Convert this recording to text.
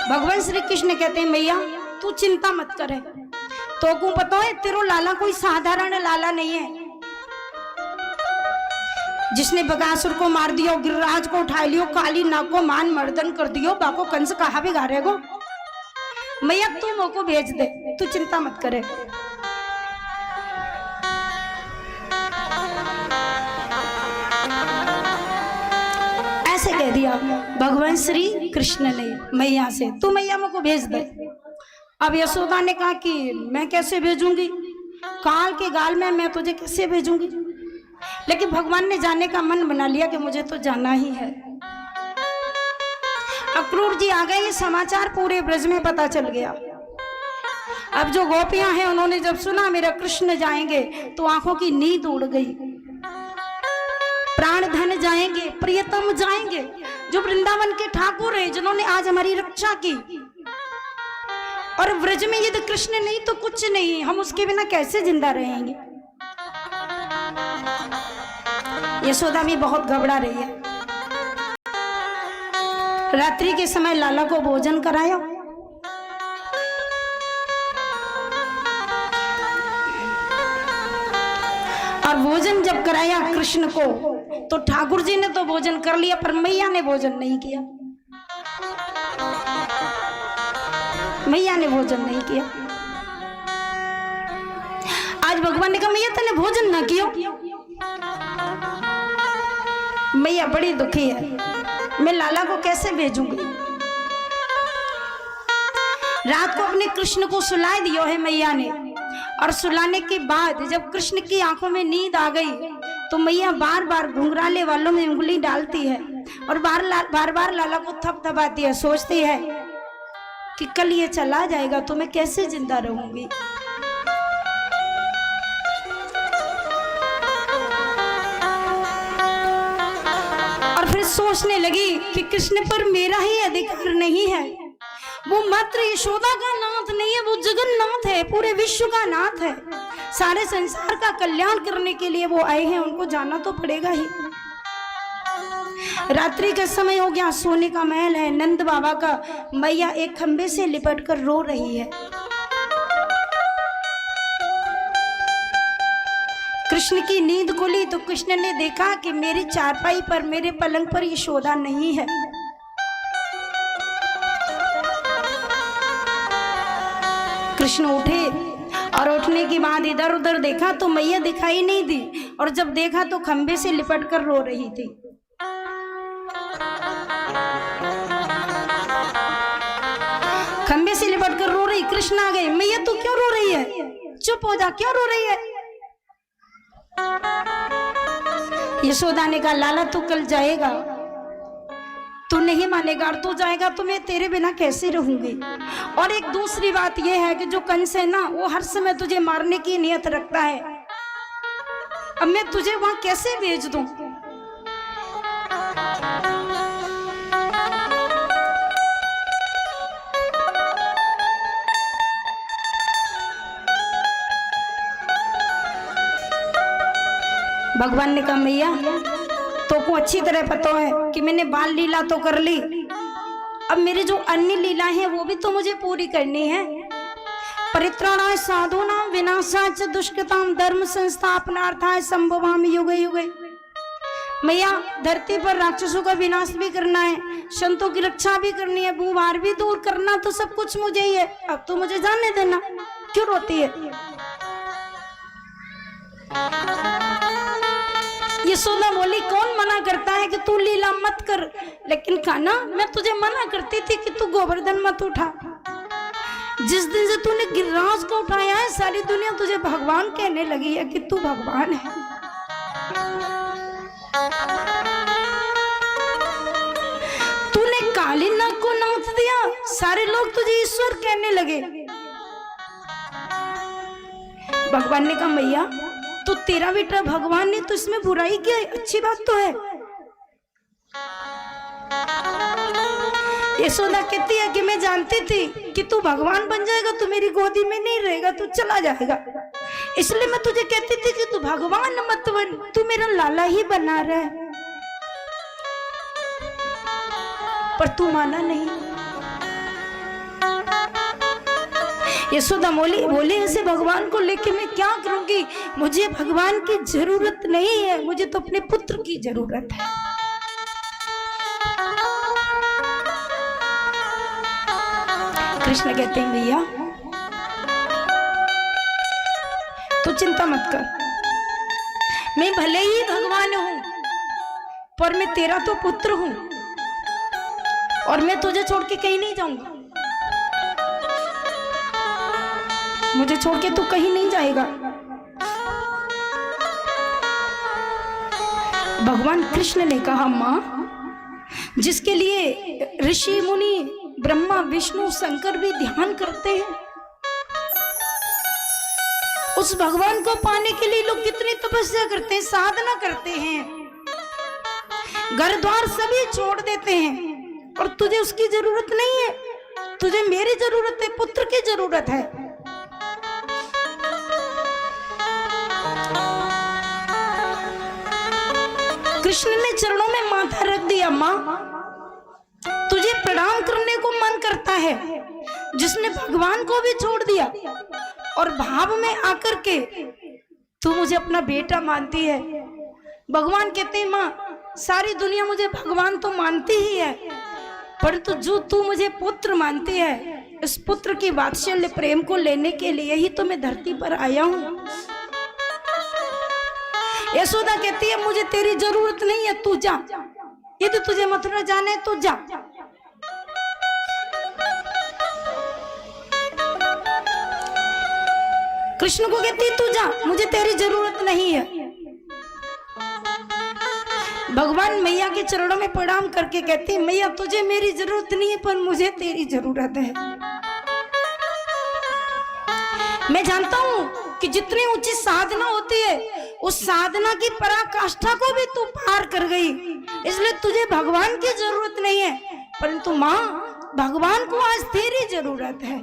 भगवान श्री कृष्ण कहते हैं मैया तू चिंता मत करे, तो को पता है तेरो लाला कोई साधारण लाला नहीं है। जिसने बगासुर को मार दियो, गिरिराज को उठा लियो, काली नाग को मान मर्दन कर दियो, बाको कंस कहा भी गारेगो। मैया तू मोको भेज दे, तू चिंता मत करे। ऐसे कह दिया भगवान श्री कृष्ण ने मैया से, तू मैया मुझको भेज दे। अब यशोदा ने कहा कि मैं कैसे भेजूंगी, काल के गाल में मैं तुझे कैसे भेजूंगी। लेकिन भगवान ने जाने का मन बना लिया कि मुझे तो जाना ही है। अक्रूर जी आ गए, ये समाचार पूरे ब्रज में पता चल गया। अब जो गोपियां हैं उन्होंने जब सुना मेरा कृष्ण जाएंगे तो आंखों की नींद उड़ गई। प्राण धन जाएंगे, प्रियतम जाएंगे, जो वृंदावन के ठाकुर हैं, जिन्होंने आज हमारी रक्षा की। और ब्रज में यदि कृष्ण नहीं तो कुछ नहीं, हम उसके बिना कैसे जिंदा रहेंगे। यशोदा भी बहुत घबरा रही है। रात्रि के समय लाला को भोजन कराया। और भोजन जब कराया कृष्ण को, तो ठाकुर जी ने तो भोजन कर लिया पर मैया ने भोजन नहीं किया। मैया ने भोजन नहीं किया। आज भगवान ने कहा मैया तूने भोजन ना किया। मैया बड़ी दुखी है, मैं लाला को कैसे भेजूंगी। रात को अपने कृष्ण को सुला दिया है मैया ने। और सुलाने के बाद जब कृष्ण की आंखों में नींद आ गई तो मैया बार बार घुंघराले वालों में उंगली डालती है और बार बार लाला को थपथपाती है। सोचती है कि कल ये चला जाएगा तो मैं कैसे जिंदा रहूंगी। और फिर सोचने लगी कि कृष्ण पर मेरा ही अधिकार नहीं है। वो मात्र यशोदा का नाथ नहीं है, वो जगन्नाथ है, पूरे विश्व का नाथ है। सारे संसार का कल्याण करने के लिए वो आए हैं, उनको जाना तो पड़ेगा ही। रात्रि का समय हो गया, सोने का महल है नंद बाबा का। मैया एक खंबे से लिपट कर रो रही है। कृष्ण की नींद खुली तो कृष्ण ने देखा कि मेरी चारपाई पर, मेरे पलंग पर यशोदा नहीं है। कृष्ण उठे और उठने के बाद इधर उधर देखा तो मैया दिखाई नहीं दी। और जब देखा तो खंबे से लिपट कर रो रही थी। खंबे से लिपट कर रो रही। कृष्ण आ गए, मैया तू क्यों रो रही है, चुप हो जा, क्यों रो रही है। यशोदा ने कहा लाला तू कल जाएगा, तू नहीं मानेगा, और तू जाएगा तो मैं तेरे बिना कैसे रहूंगी। और एक दूसरी बात यह है कि जो कंस है ना, वो हर समय तुझे मारने की नियत रखता है। अब मैं तुझे वहां कैसे भेज दूं। भगवान ने कहा मैया तो को अच्छी तरह पता है कि मैंने बाल लीला तो कर ली, अब मेरी जो अन्य लीला है वो भी तो मुझे पूरी करनी है। परित्राणाय साधूनां विनाशाय च दुष्कृतां धर्म संस्थापनार्थाय संभवामि युगे युगे। मैया धरती पर राक्षसों का विनाश भी करना है, संतों की रक्षा भी करनी है, भूभार भी दूर करना, तो सब कुछ मुझे ही है। अब तो मुझे जाने देना, क्यों रोती है। यशोदा बोली कौन मना करता है कि तू लीला मत कर, लेकिन कान्हा मैं तुझे मना करती थी कि तू गोवर्धन मत उठा। जिस दिन से तूने गिरिराज को उठाया है सारी दुनिया तुझे भगवान कहने लगी है कि तू भगवान है। तूने काली नाग को नाथ दिया, सारे लोग तुझे ईश्वर कहने लगे। भगवान ने कहा मैया तो तेरा बेटा भगवान ने तो इसमें बुराई क्या है, अच्छी बात तो है। यशोदा कहती है कि मैं जानती थी कि तू भगवान बन जाएगा, तू मेरी गोदी में नहीं रहेगा, तू चला जाएगा, इसलिए मैं तुझे कहती थी कि तू भगवान मत बन, तू मेरा लाला ही बना रहे, पर तू माना नहीं। यशोदा बोली ऐसे भगवान को लेके मैं क्या करूंगी, मुझे भगवान की जरूरत नहीं है, मुझे तो अपने पुत्र की जरूरत है। कृष्ण कहते हैं भैया तू चिंता मत कर, मैं भले ही भगवान हूं पर मैं तेरा तो पुत्र हूं और मैं तुझे छोड़ के कहीं नहीं जाऊंगा, मुझे छोड़ के तू कहीं नहीं जाएगा। भगवान कृष्ण ने कहा मां, जिसके लिए ऋषि मुनि ब्रह्मा विष्णु शंकर भी ध्यान करते हैं, उस भगवान को पाने के लिए लोग कितनी तपस्या करते हैं, साधना करते हैं, घर द्वार सभी छोड़ देते हैं, और तुझे उसकी जरूरत नहीं है, तुझे मेरी जरूरत है, पुत्र की जरूरत है। कृष्ण ने चरणों में माथा रख दिया, मां तुझे प्रणाम करने को मन करता है, जिसने भगवान को भी छोड़ दिया और भाव में आकर के तू मुझे अपना बेटा मानती है। भगवान कहते हैं मां सारी दुनिया मुझे भगवान तो मानती ही है, परंतु जो तू मुझे पुत्र मानती है, इस पुत्र की वात्सल्य प्रेम को लेने के लिए ही तो मैं धरती पर आया हूं। यशोदा कहती है मुझे तेरी जरूरत नहीं है, तू जा, यदि तुझे मथुरा जाने तो जा। कृष्ण को कहती है तू जा, मुझे तेरी जरूरत नहीं है। भगवान मैया के चरणों में प्रणाम करके कहती है मैया तुझे मेरी जरूरत नहीं है, पर मुझे तेरी जरूरत है। मैं जानता हूं कि जितनी ऊंची साधना होती है उस साधना की पराकाष्ठा को भी तू पार कर गई, इसलिए तुझे भगवान की जरूरत नहीं है, परंतु मां भगवान को आज तेरी जरूरत है।